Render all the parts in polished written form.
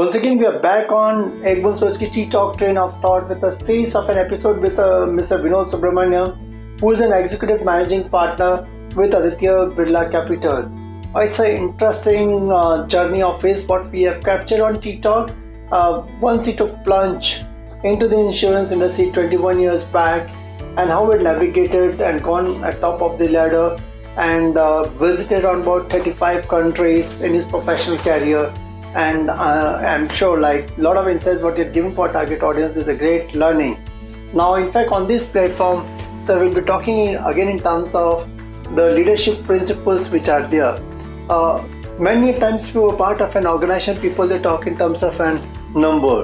Once again, we are back on Boond Soch ki Talk train of thought with a series of an episode with Mr. Vinod Subramanian, who is an executive managing partner with Aditya Birla Capital. It's an interesting journey of his what we have captured on Talk. Once he took plunge into the insurance industry 21 years back, and how he navigated and gone at top of the ladder and visited on about 35 countries in his professional career. And I'm sure like a lot of insights what you're giving for target audience is a great learning. Now in fact on this platform, so we'll be talking again in terms of the leadership principles which are there. Many times we were part of an organization, people they talk in terms of a number.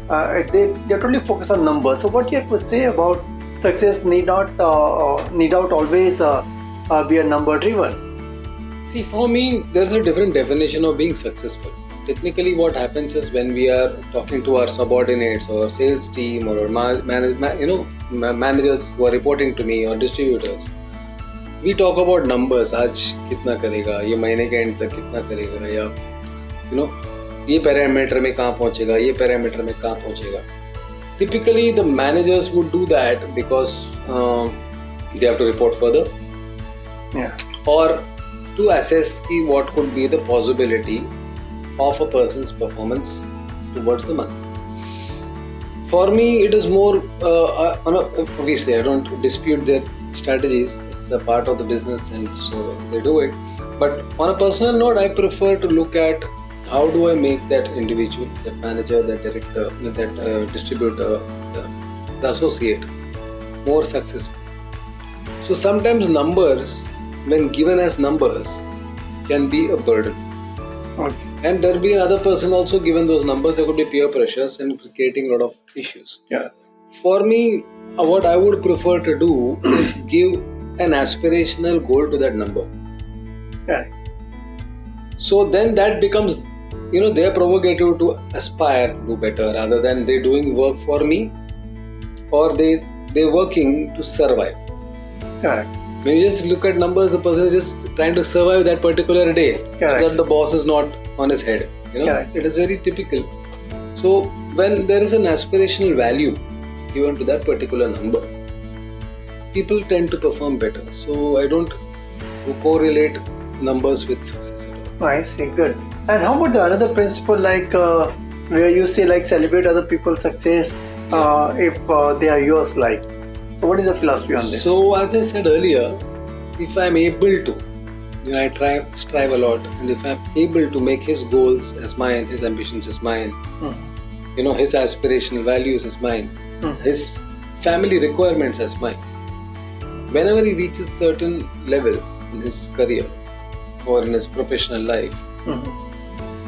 They're totally focused on numbers. So what you have to say about success need not always be a number driven. See, for me, there's a different definition of being successful. Technically, what happens is when we are talking to our subordinates or sales team or managers who are reporting to me or distributors, we talk about numbers. आज कितना करेगा, ये महीने के end तक कितना करेगा, या ये पैरामीटर में कहाँ पहुँचेगा, ये पैरामीटर में कहाँ पहुँचेगा. Typically, the managers would do that because they have to report further, or to assess what could be the possibility of a person's performance towards the month. For me, it is more, obviously I don't dispute their strategies, it's a part of the business and so they do it. But on a personal note, I prefer to look at how do I make that individual, that manager, that director, that distributor, the associate more successful. So sometimes numbers, when given as numbers, can be a burden. Okay. And there will be another person also given those numbers, there could be peer pressures and creating a lot of issues. Yes. For me, what I would prefer to do is give an aspirational goal to that number. Yeah. So then that becomes, their prerogative to aspire to do better rather than they doing work for me or they're working to survive. Correct. When you just look at numbers, the person is just trying to survive that particular day. Correct. So that the boss is not on his head. Correct. It is very typical. So when there is an aspirational value given to that particular number, people tend to perform better. So I don't correlate numbers with success at all. I see, good. And how about the another principle like where you say like celebrate other people's success if they are yours like? So what is the philosophy on this? So as I said earlier, if I'm able to, I strive a lot, and if I'm able to make his goals as mine, his ambitions as mine, his aspirational values as mine, his family requirements as mine, whenever he reaches certain levels in his career or in his professional life,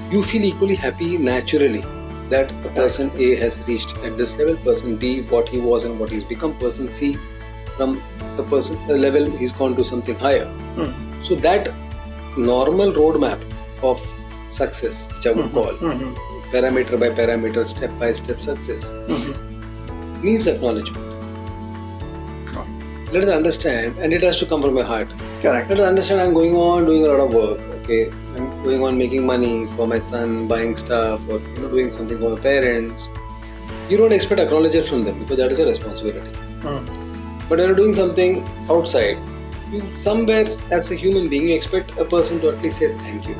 you feel equally happy naturally that a person A has reached at this level, person B what he was and what he's become, person C from a level he's gone to something higher. So that normal roadmap of success, which I would call parameter by parameter, step by step success, needs acknowledgement. Let us understand, and it has to come from your heart. Correct. Let us understand I'm going on doing a lot of work. Okay, I'm going on making money for my son, buying stuff, or doing something for my parents. You don't expect acknowledgement from them because that is a responsibility. But when you're doing something outside, you somewhere as a human being, you expect a person to at least say thank you.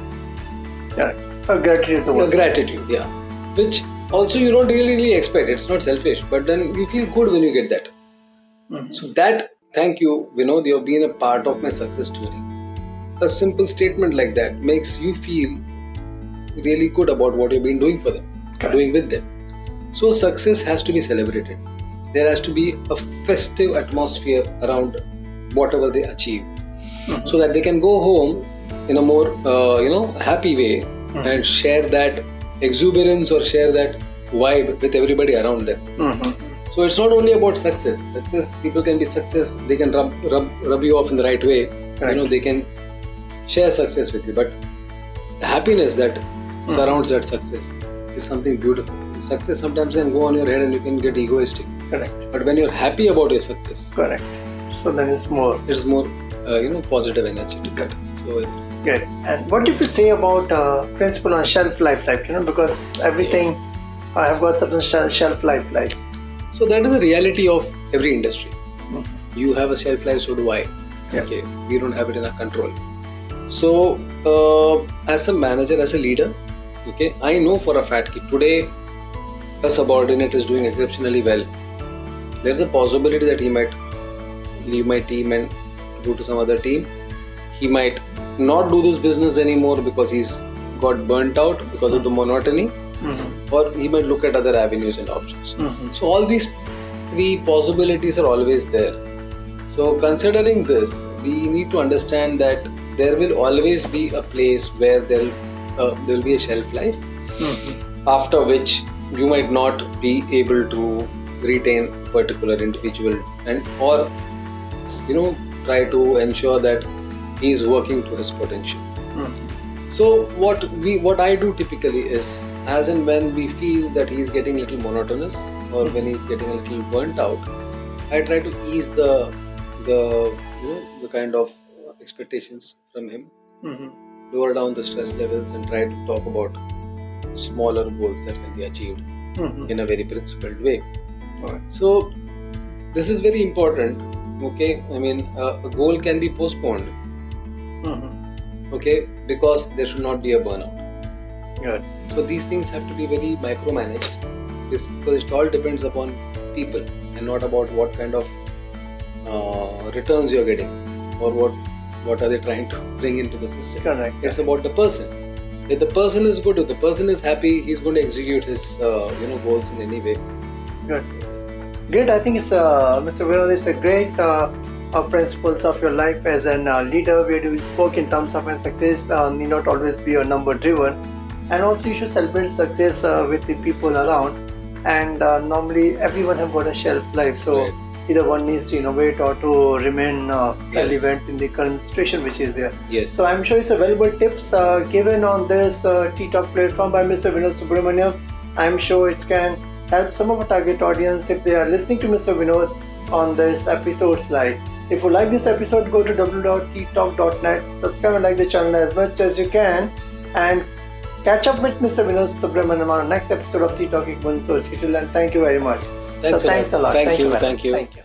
Correct. Gratitude. Yeah. Which also you don't really expect. It's not selfish, but then you feel good when you get that. So that thank you, Vinod, you have been a part of my success story. A simple statement like that makes you feel really good about what you've been doing for them, doing with them. So success has to be celebrated. There has to be a festive atmosphere around whatever they achieve, so that they can go home in a more happy way and share that exuberance or share that vibe with everybody around them. So it's not only about success. People can be success. They can rub you off in the right way. Right. They can share success with you. But the happiness that surrounds that success is something beautiful. Success sometimes can go on your head and you can get egoistic. Correct. But when you're happy about your success, correct. So then it's more. It's more positive energy to that. So Good. And what do you say about principle on shelf life, because everything have got certain shelf life, So that is the reality of every industry. Mhm. You have a shelf life, so do I. Yeah. Okay, we don't have it in our control. So as a manager, as a leader, okay, I know for a fact that today a subordinate is doing exceptionally well. There is a possibility that he might leave my team and go to some other team. He might not do this business anymore because he's got burnt out because of the monotony, Mhm. or he might look at other avenues and options. Mhm. So all these three possibilities are always there. So considering this, we need to understand that there will always be a place where there will be a shelf life, Mhm. after which you might not be able to retain a particular individual and or try to ensure that he is working to his potential. Mhm. So what I do typically is, as and when we feel that he is getting a little monotonous or when he is getting a little burnt out, I try to ease the kind of expectations from him, Mhm. lower down the stress levels, and try to talk about smaller goals that can be achieved Mhm. in a very principled way. Alright. So this is very important. Okay, I mean a goal can be postponed. Mhm. Okay, because there should not be a burnout. Good. So these things have to be very micromanaged, because it all depends upon people and not about what kind of returns you're getting or what are they trying to bring into the system. Correct. It's about the person. If the person is good, if the person is happy, he's going to execute his goals in any way. Good. Great. I think it's Mr. Vinod, it's a great principles of your life as a leader, where you spoke in terms of success need not always be a number driven, and also you should celebrate success with the people around. And normally everyone have got a shelf life, so Right. either one needs to innovate or to remain Yes. relevant in the current situation which is there. Yes. So I'm sure it's a valuable tips given on this T-Talk platform by Mr. Vinod Subramanian. I'm sure it can help some of our target audience if they are listening to Mr. Vinod on this episode slide. If you like this episode, go to www.ttalk.net, subscribe and like the channel as much as you can, and catch up with Mr. Vinod Subramanian on the next episode of T-Talk Soch. Till then, thank you very much. Thanks a lot. Thanks a lot. Thank you. madam. Thank you. Thank you.